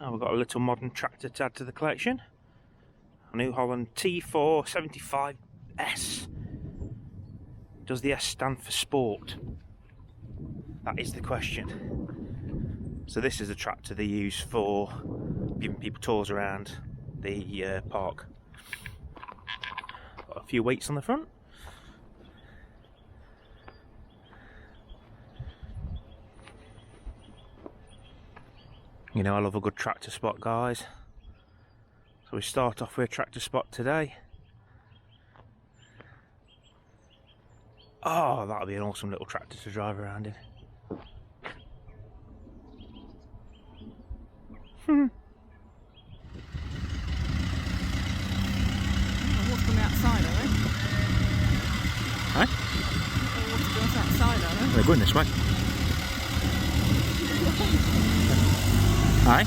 Oh, we've got a little modern tractor to add to the collection. A new Holland T475S. Does the S stand for sport? That is the question. So this is a tractor they use for giving people tours around the park. Got a few weights on the front. You know I love a good tractor spot, guys. So we start off with a tractor spot today. Oh, that'll be an awesome little tractor to drive around in. What's going outside, are they? Huh? What's going outside, are they? They're going this way. Aye.